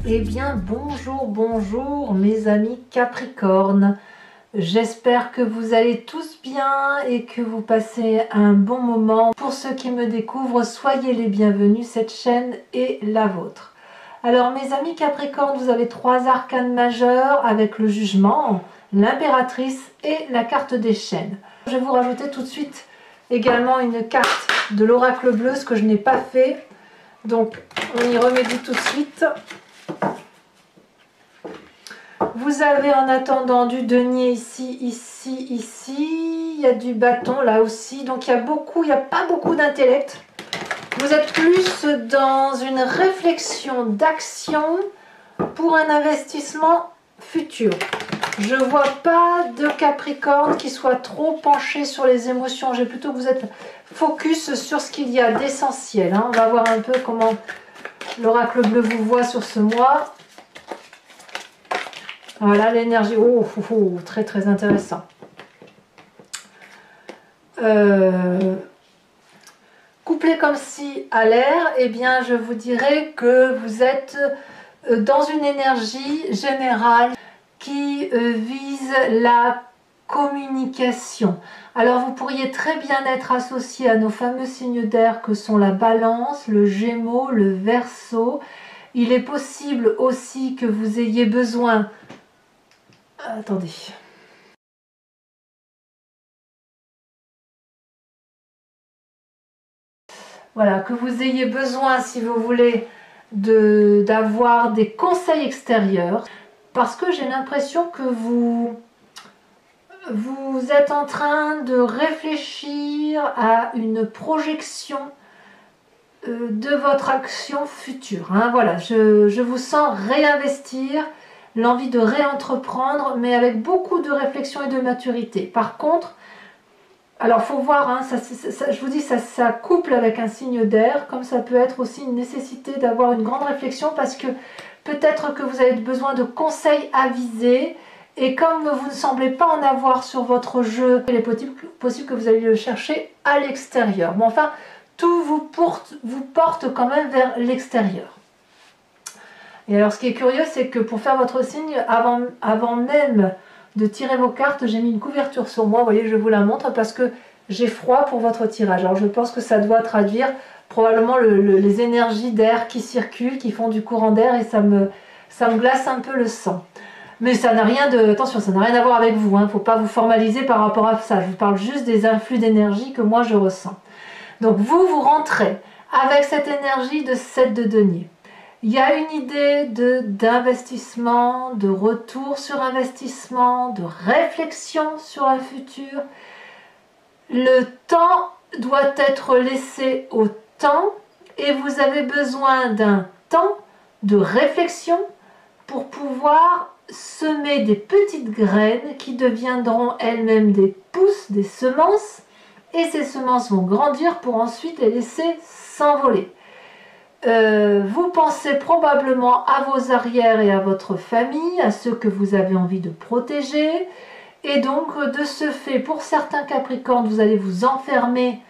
Eh bien, bonjour mes amis Capricorne. J'espère que vous allez tous bien et que vous passez un bon moment. Pour ceux qui me découvrent, soyez les bienvenus, cette chaîne est la vôtre. Alors mes amis Capricorne, vous avez trois arcanes majeurs avec le jugement, l'impératrice et la carte des chaînes. Je vais vous rajouter tout de suite également une carte de l'oracle bleu, ce que je n'ai pas fait. Donc on y remédie tout de suite. Vous avez en attendant du denier ici, ici. Il y a du bâton là aussi. Donc il n'y a pas beaucoup d'intellect. Vous êtes plus dans une réflexion d'action pour un investissement futur. Je ne vois pas de Capricorne qui soit trop penché sur les émotions. J'ai plutôt que vous êtes focus sur ce qu'il y a d'essentiel. On va voir un peu comment l'oracle bleu vous voit sur ce mois. Voilà l'énergie, très très intéressant. Couplé comme si à l'air, eh bien je vous dirais que vous êtes dans une énergie générale qui vise la communication. Alors vous pourriez très bien être associé à nos fameux signes d'air que sont la Balance, le Gémeaux, le Verseau. Il est possible aussi que vous ayez besoin... Attendez. Voilà, que vous ayez besoin, si vous voulez, d'avoir des conseils extérieurs, parce que j'ai l'impression que vous êtes en train de réfléchir à une projection de votre action future. Voilà, je vous sens réinvestir, l'envie de réentreprendre, mais avec beaucoup de réflexion et de maturité. Par contre, alors faut voir, je vous dis, ça couple avec un signe d'air, comme ça peut être aussi une nécessité d'avoir une grande réflexion, parce que peut-être que vous avez besoin de conseils avisés, et comme vous ne semblez pas en avoir sur votre jeu, il est possible que vous alliez le chercher à l'extérieur. Bon, enfin, tout vous porte quand même vers l'extérieur. Et alors ce qui est curieux, c'est que pour faire votre signe, avant même de tirer vos cartes, j'ai mis une couverture sur moi. Vous voyez, je vous la montre parce que j'ai froid pour votre tirage. Alors je pense que ça doit traduire probablement les énergies d'air qui circulent, qui font du courant d'air, et ça me glace un peu le sang. Mais ça n'a rien attention, ça n'a rien à voir avec vous. Il ne faut pas vous formaliser par rapport à ça. Je vous parle juste des influx d'énergie que moi je ressens. Donc vous rentrez avec cette énergie de 7 de denier. Il y a une idée d'investissement, de retour sur investissement, de réflexion sur un futur. Le temps doit être laissé au temps et vous avez besoin d'un temps de réflexion pour pouvoir semer des petites graines qui deviendront elles-mêmes des pousses, des semences, et ces semences vont grandir pour ensuite les laisser s'envoler. Vous pensez probablement à vos arrières et à votre famille, à ceux que vous avez envie de protéger, et donc de ce fait, pour certains Capricornes, vous allez vous enfermer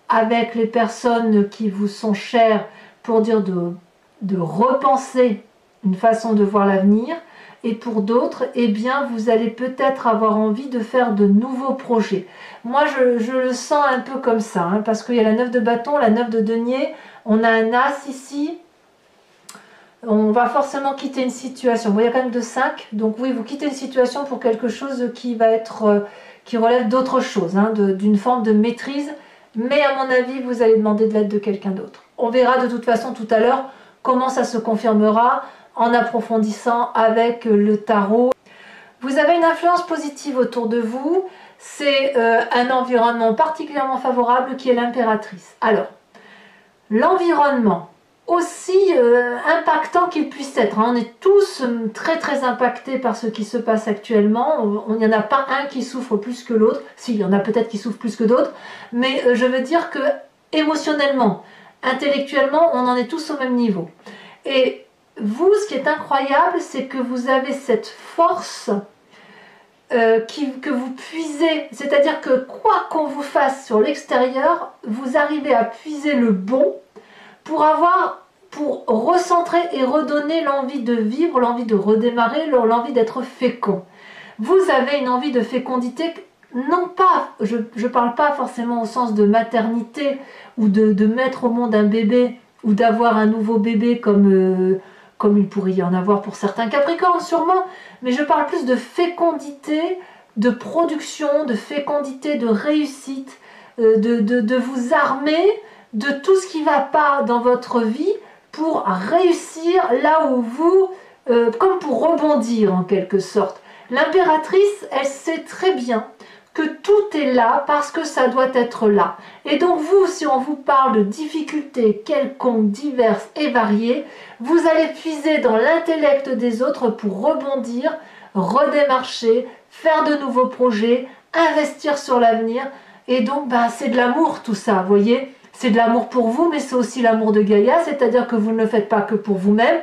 avec les personnes qui vous sont chères pour dire de repenser une façon de voir l'avenir, et pour d'autres, eh bien, vous allez peut-être avoir envie de faire de nouveaux projets. Moi, je le sens un peu comme ça, parce qu'il y a la 9 de bâton, la 9 de denier, on a un as ici, on va forcément quitter une situation. Bon, il y a quand même de 5, donc oui, vous quittez une situation pour quelque chose qui va être, qui relève d'autre chose, d'une forme de maîtrise, mais à mon avis, vous allez demander de l'aide de quelqu'un d'autre. On verra de toute façon tout à l'heure comment ça se confirmera en approfondissant avec le tarot. Vous avez une influence positive autour de vous, c'est un environnement particulièrement favorable qui est l'impératrice. Alors, l'environnement, aussi impactant qu'il puisse être, on est tous très très impactés par ce qui se passe actuellement, il n'y en a pas un qui souffre plus que l'autre, si, il y en a peut-être qui souffrent plus que d'autres, mais je veux dire que émotionnellement, intellectuellement, on en est tous au même niveau. Et vous, ce qui est incroyable, c'est que vous avez cette force que vous puisez, c'est-à-dire que quoi qu'on vous fasse sur l'extérieur, vous arrivez à puiser le bon pour avoir pour recentrer et redonner l'envie de vivre, l'envie de redémarrer, l'envie d'être fécond. Vous avez une envie de fécondité, non pas, je ne parle pas forcément au sens de maternité ou de mettre au monde un bébé ou d'avoir un nouveau bébé comme il pourrait y en avoir pour certains Capricornes sûrement, mais je parle plus de fécondité, de production, de fécondité, de réussite, de vous armer de tout ce qui ne va pas dans votre vie pour réussir là où vous, comme pour rebondir en quelque sorte. L'impératrice, elle sait très bien que tout est là parce que ça doit être là. Et donc vous, si on vous parle de difficultés quelconques, diverses et variées, vous allez puiser dans l'intellect des autres pour rebondir, redémarcher, faire de nouveaux projets, investir sur l'avenir. Et donc, c'est de l'amour tout ça, vous voyez. C'est de l'amour pour vous, mais c'est aussi l'amour de Gaïa, c'est-à-dire que vous ne le faites pas que pour vous-même,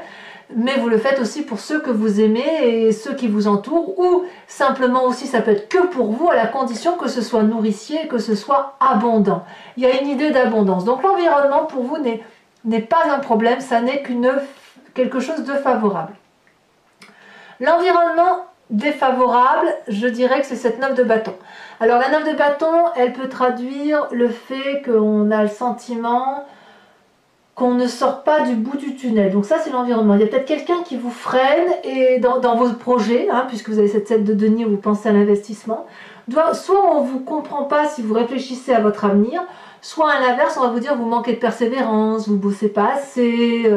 mais vous le faites aussi pour ceux que vous aimez et ceux qui vous entourent, ou simplement aussi ça peut être que pour vous, à la condition que ce soit nourricier et que ce soit abondant. Il y a une idée d'abondance. Donc l'environnement pour vous n'est pas un problème, ça n'est quelque chose de favorable. L'environnement défavorable, je dirais que c'est cette 9 de bâton. Alors la 9 de bâton, elle peut traduire le fait qu'on a le sentiment qu'on ne sort pas du bout du tunnel. Donc ça, c'est l'environnement. Il y a peut-être quelqu'un qui vous freine et dans vos projets, puisque vous avez cette 7 de denier où vous pensez à l'investissement. Soit on ne vous comprend pas si vous réfléchissez à votre avenir, soit à l'inverse, on va vous dire vous manquez de persévérance, vous ne bossez pas assez,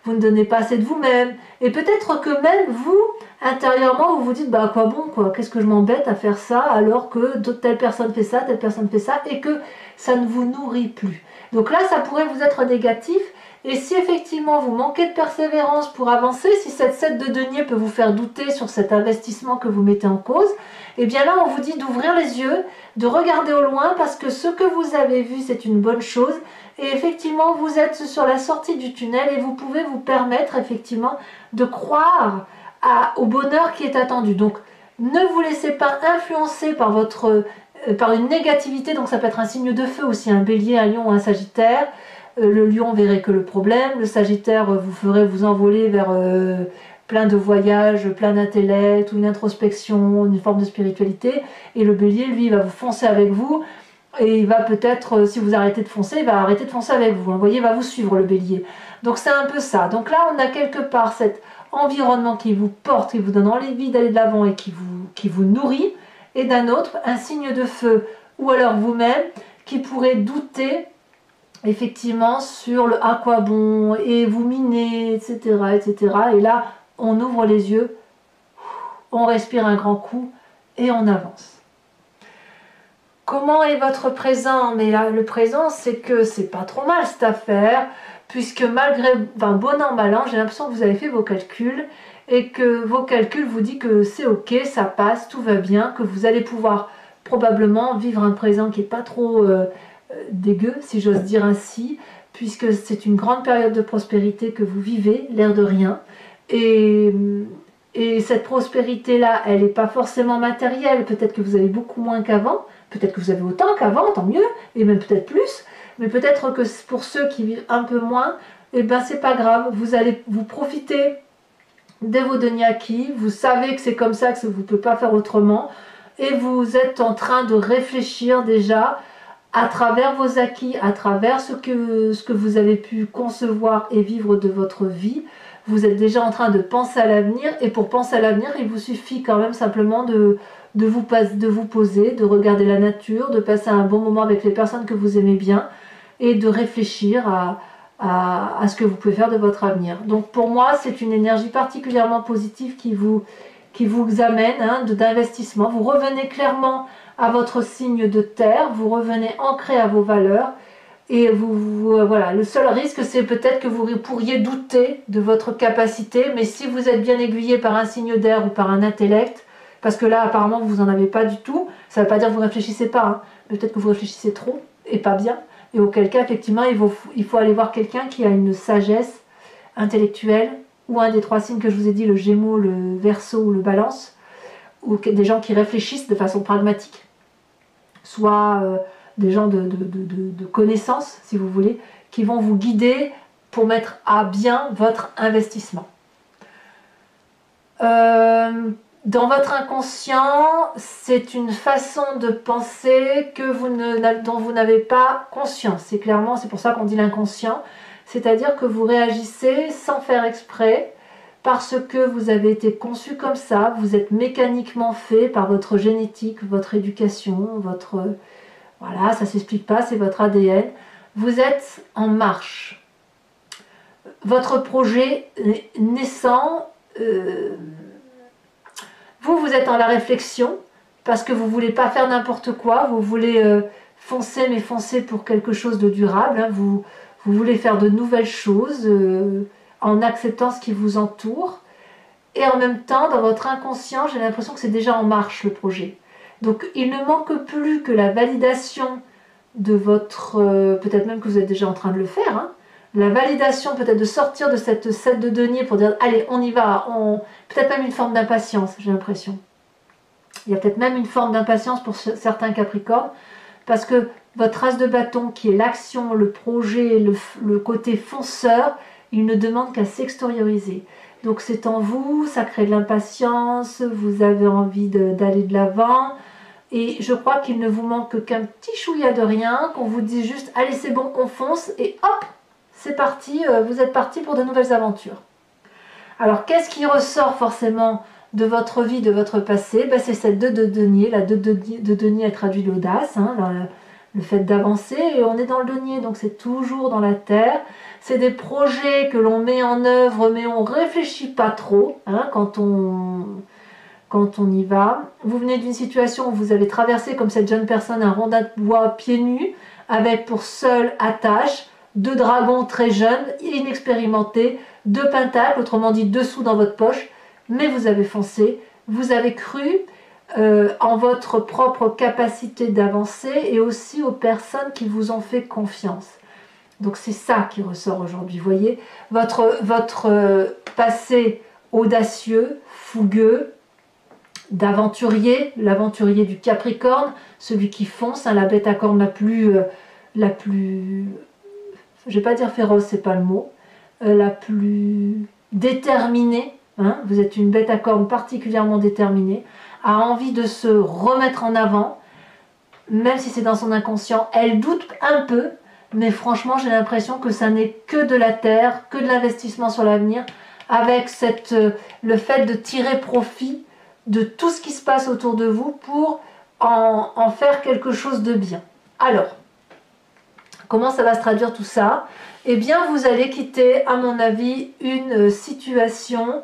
vous ne donnez pas assez de vous-même. Et peut-être que même vous, intérieurement, vous vous dites à quoi bon, quoi, qu'est-ce que je m'embête à faire ça alors que telle personne fait ça, telle personne fait ça, et que ça ne vous nourrit plus. Donc là, ça pourrait vous être négatif. Et si effectivement vous manquez de persévérance pour avancer, si cette 7 de denier peut vous faire douter sur cet investissement que vous mettez en cause, eh bien là, on vous dit d'ouvrir les yeux, de regarder au loin, parce que ce que vous avez vu, c'est une bonne chose. Et effectivement, vous êtes sur la sortie du tunnel et vous pouvez vous permettre effectivement de croire au bonheur qui est attendu. Donc, ne vous laissez pas influencer par une négativité. Donc, ça peut être un signe de feu aussi, un bélier, un lion ou un sagittaire. Le lion verrait que le problème. Le sagittaire vous ferait vous envoler vers plein de voyages, plein d'intellect, ou une introspection, une forme de spiritualité. Et le bélier, lui, va vous foncer avec vous. Et il va peut-être, si vous arrêtez de foncer, il va arrêter de foncer avec vous. Vous voyez, il va vous suivre le bélier. Donc c'est un peu ça. Donc là, on a quelque part cet environnement qui vous porte, qui vous donne envie d'aller de l'avant et qui vous nourrit. Et d'un autre, un signe de feu, ou alors vous-même, qui pourrait douter effectivement sur le à quoi bon, et vous miner, etc., etc. Et là, on ouvre les yeux, on respire un grand coup et on avance. Comment est votre présent? Mais là, le présent, c'est que c'est pas trop mal cette affaire, puisque malgré, bon an, mal an, j'ai l'impression que vous avez fait vos calculs, et que vos calculs vous disent que c'est ok, ça passe, tout va bien, que vous allez pouvoir probablement vivre un présent qui n'est pas trop dégueu, si j'ose dire ainsi, puisque c'est une grande période de prospérité que vous vivez, l'air de rien, et cette prospérité-là, elle n'est pas forcément matérielle, peut-être que vous avez beaucoup moins qu'avant, peut-être que vous avez autant qu'avant, tant mieux, et même peut-être plus, mais peut-être que pour ceux qui vivent un peu moins, eh ben c'est pas grave, vous allez vous profiter de vos deniers acquis, vous savez que c'est comme ça, que vous ne pouvez pas faire autrement, et vous êtes en train de réfléchir déjà à travers vos acquis, à travers ce que vous avez pu concevoir et vivre de votre vie. Vous êtes déjà en train de penser à l'avenir, et pour penser à l'avenir, il vous suffit quand même simplement de vous poser, de regarder la nature, de passer un bon moment avec les personnes que vous aimez bien, et de réfléchir à ce que vous pouvez faire de votre avenir. Donc pour moi, c'est une énergie particulièrement positive qui vous amène d'investissement. Vous revenez clairement à votre signe de terre, vous revenez ancré à vos valeurs, et voilà, le seul risque, c'est peut-être que vous pourriez douter de votre capacité, mais si vous êtes bien aiguillé par un signe d'air ou par un intellect, parce que là, apparemment, vous n'en avez pas du tout, ça ne veut pas dire que vous ne réfléchissez pas, peut-être que vous réfléchissez trop, et pas bien, et auquel cas, effectivement, il faut aller voir quelqu'un qui a une sagesse intellectuelle, ou un des 3 signes que je vous ai dit, le Gémeaux, le Verseau ou le Balance, ou des gens qui réfléchissent de façon pragmatique, soit des gens de connaissance, si vous voulez, qui vont vous guider pour mettre à bien votre investissement. Dans votre inconscient, c'est une façon de penser dont vous n'avez pas conscience. C'est pour ça qu'on dit l'inconscient, c'est-à-dire que vous réagissez sans faire exprès, parce que vous avez été conçu comme ça, vous êtes mécaniquement fait par votre génétique, votre éducation, voilà, ça ne s'explique pas, c'est votre ADN. Vous êtes en marche. Votre projet naissant, vous êtes dans la réflexion, parce que vous ne voulez pas faire n'importe quoi, vous voulez foncer, mais foncer pour quelque chose de durable, hein, vous voulez faire de nouvelles choses, en acceptant ce qui vous entoure, et en même temps, dans votre inconscient, j'ai l'impression que c'est déjà en marche le projet. Donc il ne manque plus que la validation de votre... peut-être même que vous êtes déjà en train de le faire, hein, la validation peut-être de sortir de cette set de denier pour dire allez on y va, peut-être même une forme d'impatience, j'ai l'impression. Il y a peut-être même une forme d'impatience pour certains Capricornes, parce que votre as de bâton qui est l'action, le projet, le côté fonceur, il ne demande qu'à s'extérioriser. Donc c'est en vous, ça crée de l'impatience, vous avez envie d'aller de l'avant, et je crois qu'il ne vous manque qu'un petit chouïa de rien, qu'on vous dise juste allez c'est bon, on fonce, et hop, c'est parti, vous êtes parti pour de nouvelles aventures. Alors qu'est-ce qui ressort forcément de votre vie, de votre passé? C'est cette 2 de denier, la 2 de denier elle traduit l'audace, hein, le fait d'avancer, et on est dans le denier, donc c'est toujours dans la terre. C'est des projets que l'on met en œuvre, mais on ne réfléchit pas trop hein, quand on y va. Vous venez d'une situation où vous avez traversé, comme cette jeune personne, un rondin de bois pieds nus, avec pour seule attache 2 dragons très jeunes, inexpérimentés, 2 pentacles, autrement dit 2 sous dans votre poche, mais vous avez foncé, vous avez cru en votre propre capacité d'avancer et aussi aux personnes qui vous ont fait confiance. Donc c'est ça qui ressort aujourd'hui, vous voyez, votre passé audacieux, fougueux, d'aventurier, l'aventurier du Capricorne, celui qui fonce, hein, la bête à cornes la plus, je vais pas dire féroce, c'est pas le mot, la plus déterminée, hein, vous êtes une bête à cornes particulièrement déterminée, a envie de se remettre en avant, même si c'est dans son inconscient, elle doute un peu, mais franchement j'ai l'impression que ça n'est que de la terre, que de l'investissement sur l'avenir, avec le fait de tirer profit de tout ce qui se passe autour de vous pour en faire quelque chose de bien. Alors, comment ça va se traduire tout ça? Eh bien, vous allez quitter, à mon avis, une situation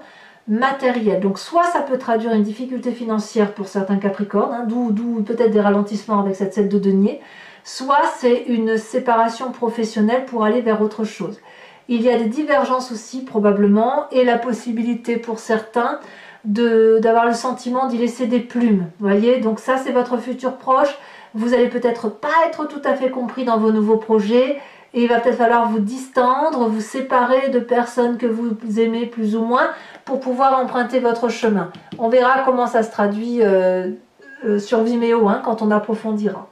matérielle. Donc, soit ça peut traduire une difficulté financière pour certains Capricornes, hein, d'où peut-être des ralentissements avec cette 7 de denier, soit c'est une séparation professionnelle pour aller vers autre chose. Il y a des divergences aussi, probablement, et la possibilité pour certains d'avoir le sentiment d'y laisser des plumes. Vous voyez, donc ça, c'est votre futur proche. Vous allez peut-être pas être tout à fait compris dans vos nouveaux projets, et il va peut-être falloir vous distendre, vous séparer de personnes que vous aimez plus ou moins pour pouvoir emprunter votre chemin. On verra comment ça se traduit sur Vimeo hein, quand on approfondira.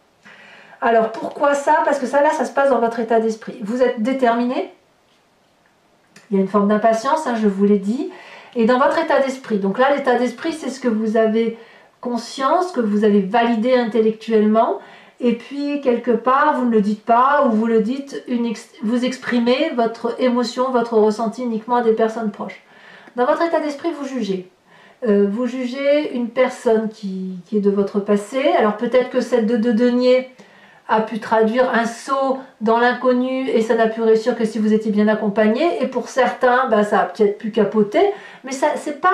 Alors pourquoi ça? Parce que ça là, ça se passe dans votre état d'esprit. Vous êtes déterminé, il y a une forme d'impatience, hein, je vous l'ai dit, et dans votre état d'esprit. Donc là, l'état d'esprit, c'est ce que vous avez conscience, que vous avez validé intellectuellement, et puis quelque part vous ne le dites pas, ou vous le dites, vous exprimez votre émotion, votre ressenti uniquement à des personnes proches. Dans votre état d'esprit, vous jugez. Vous jugez une personne qui est de votre passé. Alors peut-être que cette 2 de denier a pu traduire un saut dans l'inconnu et ça n'a pu réussir que si vous étiez bien accompagné. Et pour certains, ça a peut-être pu capoter. Mais ça, c'est pas...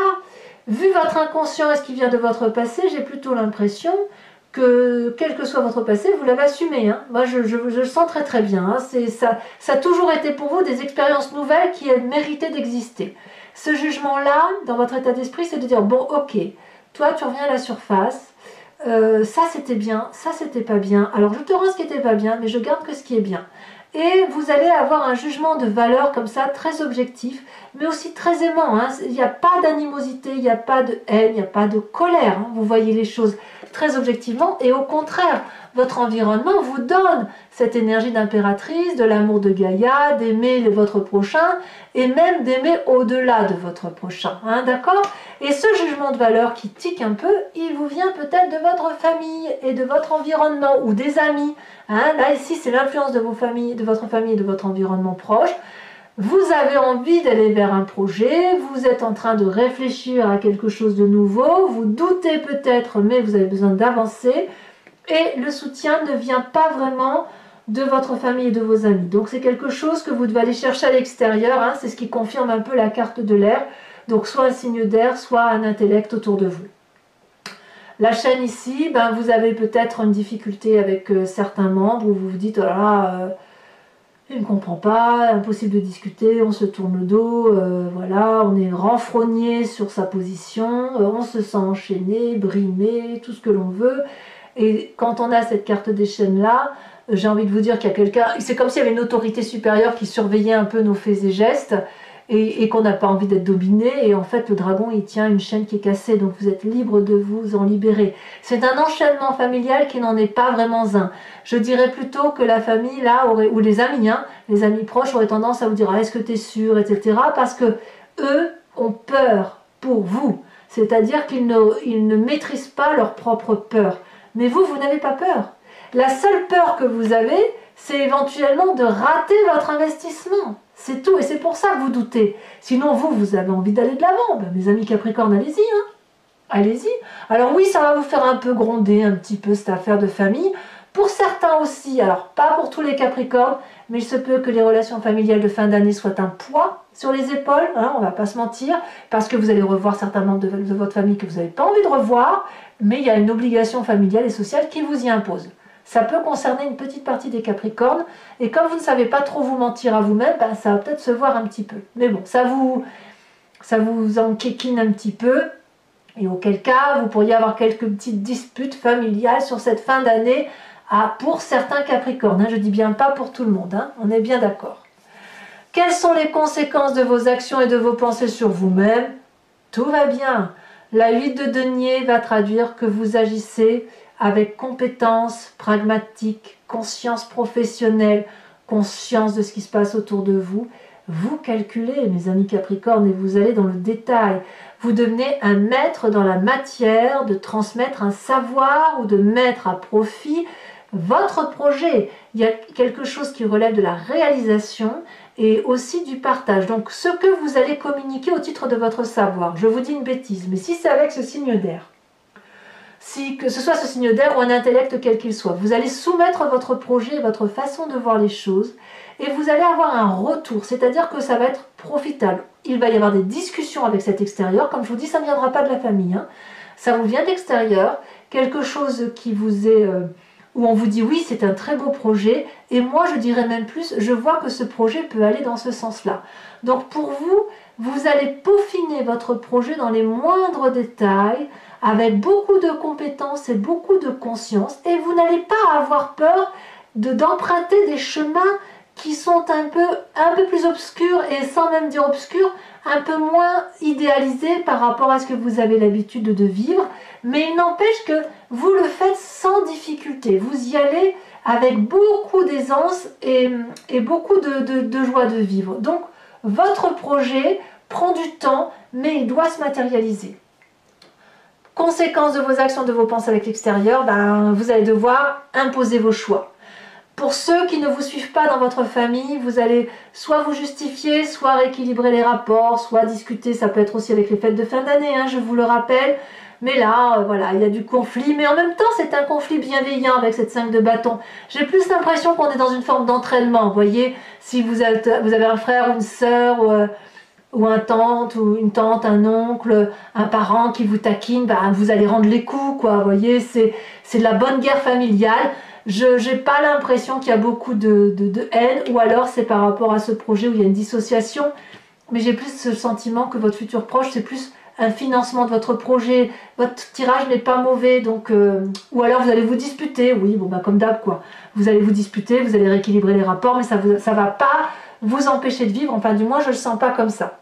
Vu votre inconscient et ce qui vient de votre passé, j'ai plutôt l'impression que, quel que soit votre passé, vous l'avez assumé. Hein. Moi, je le sens très très bien. Hein. Ça a toujours été pour vous des expériences nouvelles qui méritaient d'exister. Ce jugement-là, dans votre état d'esprit, c'est de dire, bon, ok, toi, tu reviens à la surface, ça c'était bien, ça c'était pas bien, alors je te rends ce qui était pas bien, mais je garde que ce qui est bien. Et vous allez avoir un jugement de valeur comme ça, très objectif, mais aussi très aimant. Hein. Il n'y a pas d'animosité, il n'y a pas de haine, il n'y a pas de colère. Hein. Vous voyez les choses très objectivement, et au contraire, votre environnement vous donne cette énergie d'impératrice, de l'amour de Gaïa, d'aimer votre prochain, et même d'aimer au-delà de votre prochain, hein, d'accord? Et ce jugement de valeur qui tique un peu, il vous vient peut-être de votre famille et de votre environnement, ou des amis, hein. Là, ici, c'est l'influence de votre famille et de votre environnement proche. Vous avez envie d'aller vers un projet, vous êtes en train de réfléchir à quelque chose de nouveau, vous doutez peut-être, mais vous avez besoin d'avancer, et le soutien ne vient pas vraiment de votre famille et de vos amis. Donc c'est quelque chose que vous devez aller chercher à l'extérieur, hein, c'est ce qui confirme un peu la carte de l'air, donc soit un signe d'air, soit un intellect autour de vous. La chaîne ici, ben, vous avez peut-être une difficulté avec certains membres, où vous vous dites, oh là là, il ne comprend pas, impossible de discuter, on se tourne le dos, voilà, on est renfrogné sur sa position, on se sent enchaîné, brimé, tout ce que l'on veut. Et quand on a cette carte des chaînes là, j'ai envie de vous dire qu'il y a quelqu'un, c'est comme s'il y avait une autorité supérieure qui surveillait un peu nos faits et gestes, et qu'on n'a pas envie d'être dominé, et en fait le dragon il tient une chaîne qui est cassée, donc vous êtes libre de vous en libérer. C'est un enchaînement familial qui n'en est pas vraiment un. Je dirais plutôt que la famille là, ou les amis, hein, les amis proches auraient tendance à vous dire ah, est-ce que tu es sûr, etc. Parce que eux ont peur pour vous, c'est-à-dire qu'ils ne maîtrisent pas leur propre peur. Mais vous, vous n'avez pas peur. La seule peur que vous avez, c'est éventuellement de rater votre investissement. C'est tout, et c'est pour ça que vous doutez. Sinon, vous avez envie d'aller de l'avant. Ben, mes amis Capricorne, allez-y, hein. Allez-y. Alors oui, ça va vous faire un peu gronder un petit peu cette affaire de famille. Pour certains aussi, alors pas pour tous les Capricornes, mais il se peut que les relations familiales de fin d'année soient un poids sur les épaules, hein, on ne va pas se mentir, parce que vous allez revoir certains membres de votre famille que vous n'avez pas envie de revoir, mais il y a une obligation familiale et sociale qui vous y impose. Ça peut concerner une petite partie des Capricornes, et comme vous ne savez pas trop vous mentir à vous-même, ben, ça va peut-être se voir un petit peu. Mais bon, ça vous enquiquine un petit peu, et auquel cas, vous pourriez avoir quelques petites disputes familiales sur cette fin d'année pour certains Capricornes. Hein, je dis bien pas pour tout le monde, hein, on est bien d'accord. Quelles sont les conséquences de vos actions et de vos pensées sur vous-même? Tout va bien. La 8 de denier va traduire que vous agissez avec compétence, pragmatique, conscience professionnelle, conscience de ce qui se passe autour de vous. Vous calculez, mes amis Capricornes, et vous allez dans le détail. Vous devenez un maître dans la matière de transmettre un savoir ou de mettre à profit votre projet. Il y a quelque chose qui relève de la réalisation et aussi du partage. Donc ce que vous allez communiquer au titre de votre savoir. Je vous dis une bêtise, mais si c'est avec ce signe d'air, que ce soit ce signe d'air ou un intellect quel qu'il soit, vous allez soumettre votre projet, votre façon de voir les choses, et vous allez avoir un retour, c'est-à-dire que ça va être profitable. Il va y avoir des discussions avec cet extérieur, comme je vous dis, ça ne viendra pas de la famille, hein. Ça vous vient d'extérieur, quelque chose qui vous est... où on vous dit oui, c'est un très beau projet, et moi je dirais même plus, je vois que ce projet peut aller dans ce sens-là. Donc pour vous, vous allez peaufiner votre projet dans les moindres détails, avec beaucoup de compétences et beaucoup de conscience, et vous n'allez pas avoir peur d'emprunter des chemins qui sont un peu plus obscurs, et sans même dire obscurs, un peu moins idéalisés par rapport à ce que vous avez l'habitude de vivre, mais il n'empêche que vous le faites sans difficulté, vous y allez avec beaucoup d'aisance et beaucoup de joie de vivre. Donc votre projet prend du temps, mais il doit se matérialiser. Conséquence de vos actions, de vos pensées avec l'extérieur, ben, vous allez devoir imposer vos choix. Pour ceux qui ne vous suivent pas dans votre famille, vous allez soit vous justifier, soit rééquilibrer les rapports, soit discuter, ça peut être aussi avec les fêtes de fin d'année, hein, je vous le rappelle. Mais là, voilà, il y a du conflit, mais en même temps, c'est un conflit bienveillant avec cette 5 de bâton. J'ai plus l'impression qu'on est dans une forme d'entraînement, vous voyez, si vous avez un frère ou une sœur, ou une tante, un oncle, un parent qui vous taquine, ben, vous allez rendre les coups, quoi, vous voyez, c'est de la bonne guerre familiale. Je n'ai pas l'impression qu'il y a beaucoup de haine, ou alors c'est par rapport à ce projet où il y a une dissociation, mais j'ai plus ce sentiment que votre futur proche, c'est plus un financement de votre projet, votre tirage n'est pas mauvais, donc ou alors vous allez vous disputer, oui, bon bah comme d'hab quoi, vous allez vous disputer, vous allez rééquilibrer les rapports, mais ça va pas vous empêcher de vivre, enfin du moins je le sens pas comme ça.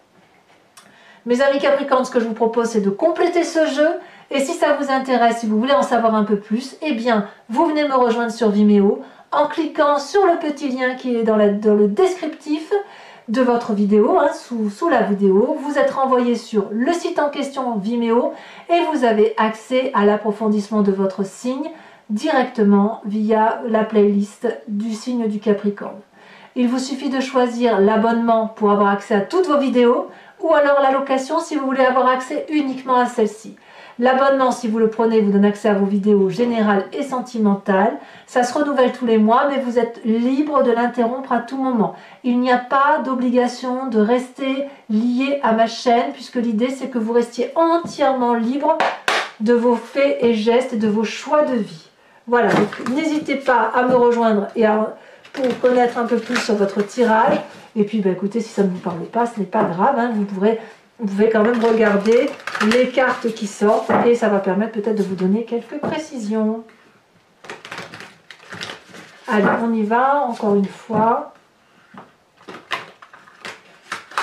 Mes amis Capricorne, ce que je vous propose, c'est de compléter ce jeu. Et si ça vous intéresse, si vous voulez en savoir un peu plus, eh bien, vous venez me rejoindre sur Vimeo en cliquant sur le petit lien qui est dans le descriptif de votre vidéo, hein, sous la vidéo. Vous êtes renvoyé sur le site en question Vimeo et vous avez accès à l'approfondissement de votre signe directement via la playlist du signe du Capricorne. Il vous suffit de choisir l'abonnement pour avoir accès à toutes vos vidéos ou alors la location si vous voulez avoir accès uniquement à celle-ci. L'abonnement, si vous le prenez, vous donne accès à vos vidéos générales et sentimentales. Ça se renouvelle tous les mois, mais vous êtes libre de l'interrompre à tout moment. Il n'y a pas d'obligation de rester lié à ma chaîne, puisque l'idée, c'est que vous restiez entièrement libre de vos faits et gestes et de vos choix de vie. Voilà, donc n'hésitez pas à me rejoindre et pour connaître un peu plus sur votre tirage. Et puis, bah, écoutez, si ça ne vous parle pas, ce n'est pas grave, hein, vous pouvez quand même regarder les cartes qui sortent et ça va permettre peut-être de vous donner quelques précisions. Allez, on y va, encore une fois.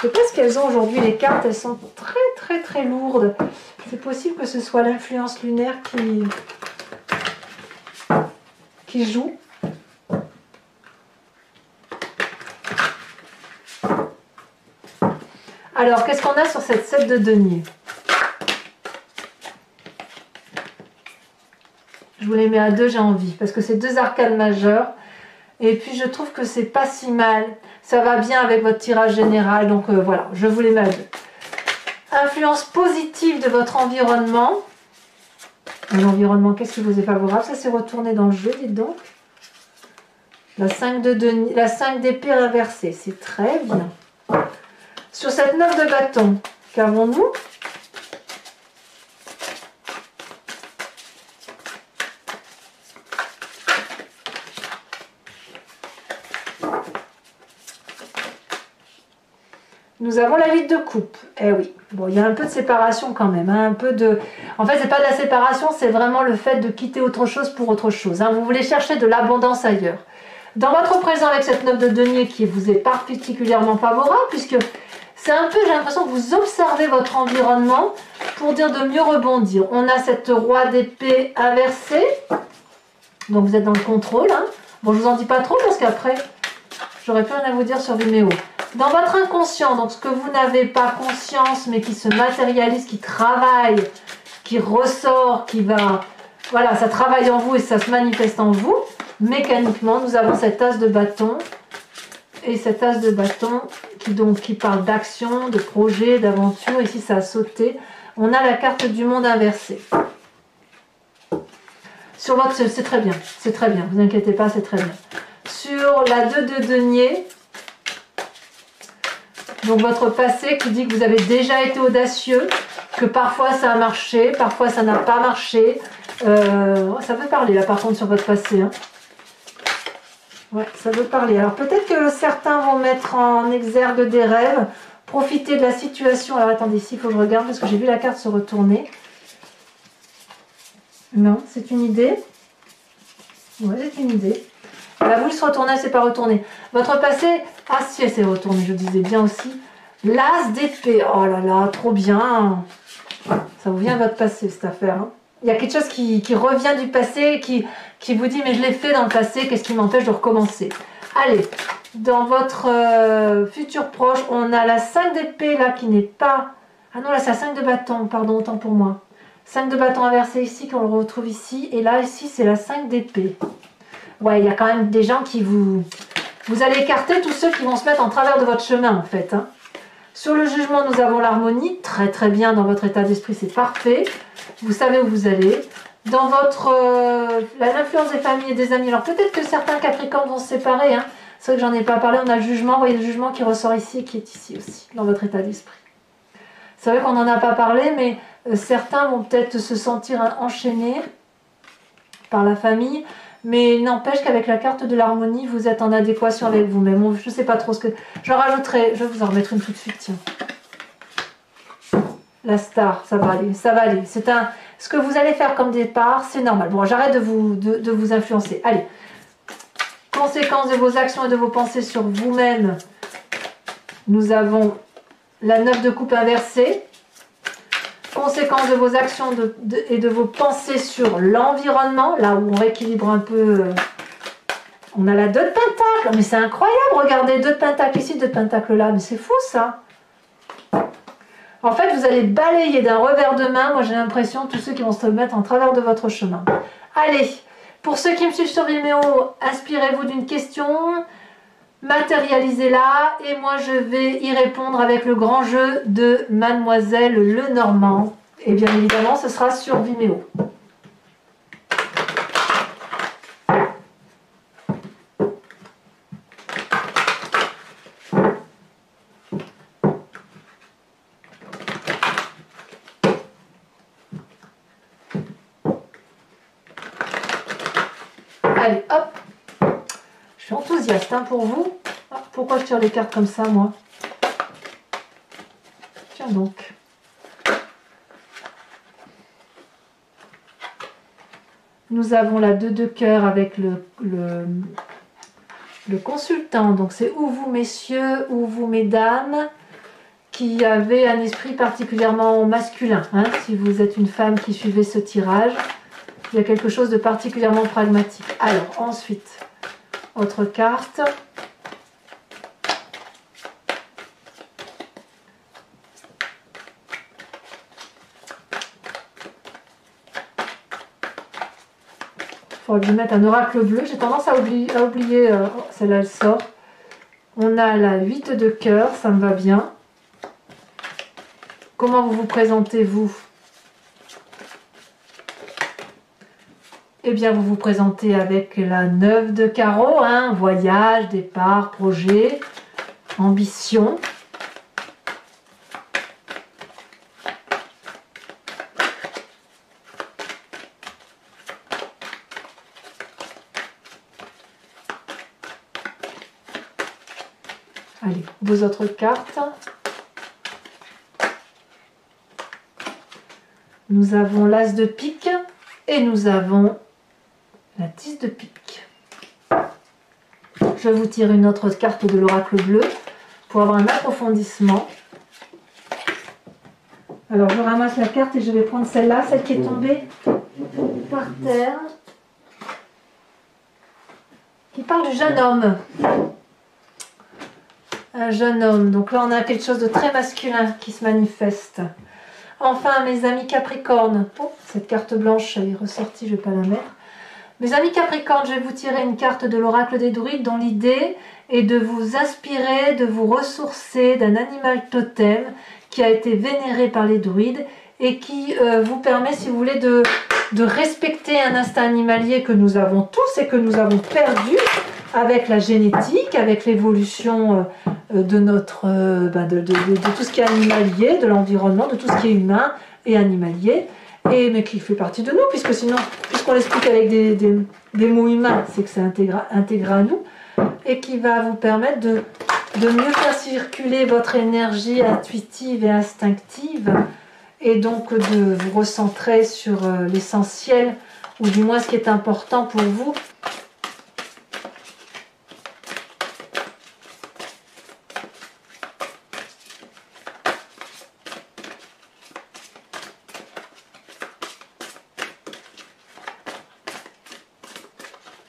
Je ne sais pas ce qu'elles ont aujourd'hui, les cartes, elles sont très lourdes. C'est possible que ce soit l'influence lunaire qui joue. Alors, qu'est-ce qu'on a sur cette 7 de denier? Je vous les mets à 2, j'ai envie, parce que c'est 2 arcanes majeures. Et puis, je trouve que c'est pas si mal. Ça va bien avec votre tirage général, donc voilà, je vous les mets à 2. Influence positive de votre environnement. L'environnement, qu'est-ce qui vous est favorable? Ça s'est retourné dans le jeu, dites donc. La 5 d'épée inversée, c'est très bien. Sur cette 9 de bâton, qu'avons-nous? Nous avons la 8 de coupe. Eh oui, bon, il y a un peu de séparation quand même. Hein, un peu de... En fait, c'est pas de la séparation, c'est vraiment le fait de quitter autre chose pour autre chose. Hein. Vous voulez chercher de l'abondance ailleurs. Dans votre présent avec cette 9 de denier qui vous est particulièrement favorable, puisque c'est un peu, j'ai l'impression que vous observez votre environnement pour dire de mieux rebondir. On a cette roi d'épée inversée. Donc vous êtes dans le contrôle. Hein. Bon, je vous en dis pas trop parce qu'après, j'aurais plus rien à vous dire sur Vimeo. Dans votre inconscient, donc ce que vous n'avez pas conscience, mais qui se matérialise, qui travaille, qui ressort, qui va... Voilà, ça travaille en vous et ça se manifeste en vous. Mécaniquement, nous avons cet as de bâton. Et cet as de bâton qui parle d'action, de projet, d'aventure. Ici, ça a sauté. On a la carte du monde inversée. Sur votre... C'est très bien, vous inquiétez pas, c'est très bien. Sur la 2 de denier, donc votre passé qui dit que vous avez déjà été audacieux, que parfois ça a marché, parfois ça n'a pas marché. Ça veut parler là par contre sur votre passé. Hein. Ouais, ça veut parler. Alors peut-être que certains vont mettre en exergue des rêves, profiter de la situation. Alors attendez, ici il faut que je regarde parce que j'ai vu la carte se retourner. Non, c'est une idée. Ouais, c'est une idée. La boule se retourne, elle ne s'est pas retournée. Votre passé, ah si, elle s'est retournée, je disais bien aussi. L'as d'épée, oh là là, trop bien. Ça vous vient de votre passé cette affaire. Hein. Il y a quelque chose qui revient du passé, qui vous dit mais je l'ai fait dans le passé, qu'est-ce qui m'empêche de recommencer? Allez, dans votre futur proche, on a la 5 d'épée là qui n'est pas... Ah non, là c'est la 5 de bâton, pardon, autant pour moi. 5 de bâton inversé ici, qu'on le retrouve ici. Et là, ici, c'est la 5 d'épée. Ouais, il y a quand même des gens qui vous... Vous allez écarter tous ceux qui vont se mettre en travers de votre chemin, en fait. Hein. Sur le jugement, nous avons l'harmonie. Très bien dans votre état d'esprit, c'est parfait. Vous savez où vous allez. Dans votre... l'influence des familles et des amis. Alors, peut-être que certains Capricornes vont se séparer. Hein. C'est vrai que j'en ai pas parlé. On a le jugement. Vous voyez le jugement qui ressort ici et qui est ici aussi, dans votre état d'esprit. C'est vrai qu'on n'en a pas parlé, mais certains vont peut-être se sentir enchaînés par la famille. Mais n'empêche qu'avec la carte de l'harmonie, vous êtes en adéquation avec vous-même. Je ne sais pas trop ce que... Je rajouterai, je vais vous en remettre une tout de suite, tiens. La star, ça va aller, ça va aller. C'est un... Ce que vous allez faire comme départ, c'est normal. Bon, j'arrête de vous influencer. Allez. Conséquences de vos actions et de vos pensées sur vous-même. Nous avons la 9 de coupe inversée. conséquence de vos actions et de vos pensées sur l'environnement, là où on rééquilibre un peu. On a la 2 de pentacle, mais c'est incroyable, regardez, 2 de pentacle ici, 2 de pentacle là, mais c'est fou ça. En fait, vous allez balayer d'un revers de main, moi j'ai l'impression, tous ceux qui vont se mettre en travers de votre chemin. Allez, pour ceux qui me suivent sur Vimeo, inspirez-vous d'une question, matérialisez-la, et moi je vais y répondre avec le grand jeu de Mademoiselle Lenormand. Et bien évidemment, ce sera sur Vimeo. Allez, hop. Je suis enthousiaste hein, pour vous. Ah, pourquoi je tire les cartes comme ça, moi? Tiens donc. Nous avons la 2 de cœur avec le consultant. Donc c'est ou vous, messieurs, ou vous, mesdames, qui avez un esprit particulièrement masculin. Hein, si vous êtes une femme qui suivez ce tirage. Il y a quelque chose de particulièrement pragmatique. Alors, ensuite, autre carte. Il faudrait que je mette un oracle bleu. J'ai tendance à oublier celle-là, elle sort. On a la 8 de cœur, ça me va bien. Comment vous vous présentez, vous ? Eh bien, vous vous présentez avec la 9 de carreau, hein, voyage, départ, projet, ambition. Allez, vos autres cartes. Nous avons l'as de pique et nous avons la 10 de pique. Je vous tire une autre carte de l'oracle bleu pour avoir un approfondissement. Alors je ramasse la carte et je vais prendre celle-là, celle qui est tombée par terre, qui parle du jeune homme. Un jeune homme, donc là on a quelque chose de très masculin qui se manifeste. Enfin mes amis Capricorne, oh, cette carte blanche elle est ressortie, je ne vais pas la mettre. Mes amis Capricorne, je vais vous tirer une carte de l'oracle des druides dont l'idée est de vous inspirer, de vous ressourcer d'un animal totem qui a été vénéré par les druides et qui vous permet, si vous voulez, de respecter un instinct animalier que nous avons tous et que nous avons perdu avec la génétique, avec l'évolution de notre de tout ce qui est animalier, de l'environnement, de tout ce qui est humain et animalier. Mais qui fait partie de nous, puisque sinon, puisqu'on l'explique avec des mots humains, c'est que c'est intégré à nous, et qui va vous permettre de mieux faire circuler votre énergie intuitive et instinctive, et donc de vous recentrer sur l'essentiel, ou du moins ce qui est important pour vous.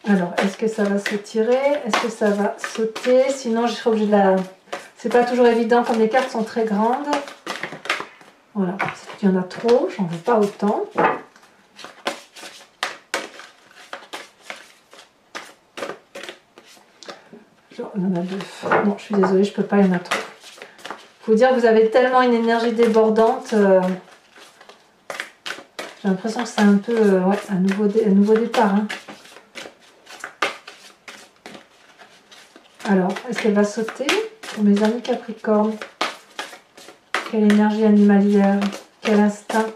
Alors, est-ce que ça va se tirer? Est-ce que ça va sauter? Sinon, je serai obligée de la... C'est pas toujours évident comme les cartes sont très grandes. Voilà, il y en a trop, j'en veux pas autant. Genre, il y en a 2. Non, je suis désolée, je peux pas, il y en a trop. Il faut dire que vous avez tellement une énergie débordante. J'ai l'impression que c'est un peu ouais, un nouveau départ. Hein. Alors, est-ce qu'elle va sauter? Pour mes amis Capricorne, quelle énergie animalière, quel instinct.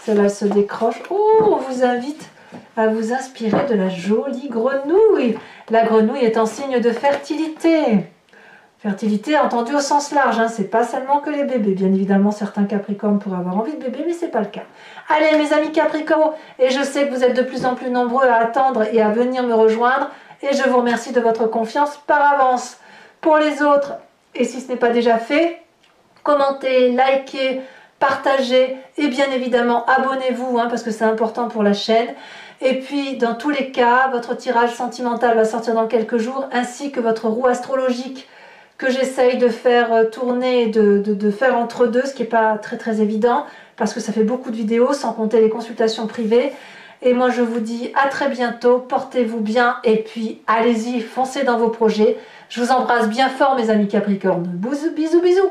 Celle-là se décroche. Oh, on vous invite à vous inspirer de la jolie grenouille. La grenouille est en signe de fertilité. Fertilité entendue au sens large, hein. C'est pas seulement que les bébés. Bien évidemment, certains Capricornes pourraient avoir envie de bébé, mais c'est pas le cas. Allez, mes amis Capricornes, et je sais que vous êtes de plus en plus nombreux à attendre et à venir me rejoindre. Et je vous remercie de votre confiance par avance. Pour les autres, et si ce n'est pas déjà fait, commentez, likez, partagez et bien évidemment abonnez-vous parce que c'est important pour la chaîne. Et puis dans tous les cas, votre tirage sentimental va sortir dans quelques jours, ainsi que votre roue astrologique que j'essaye de faire tourner, de faire entre deux, ce qui n'est pas très évident, parce que ça fait beaucoup de vidéos, sans compter les consultations privées. Et moi je vous dis à très bientôt, portez-vous bien, et puis allez-y, foncez dans vos projets. Je vous embrasse bien fort mes amis Capricorne. Bisous, bisous, bisous.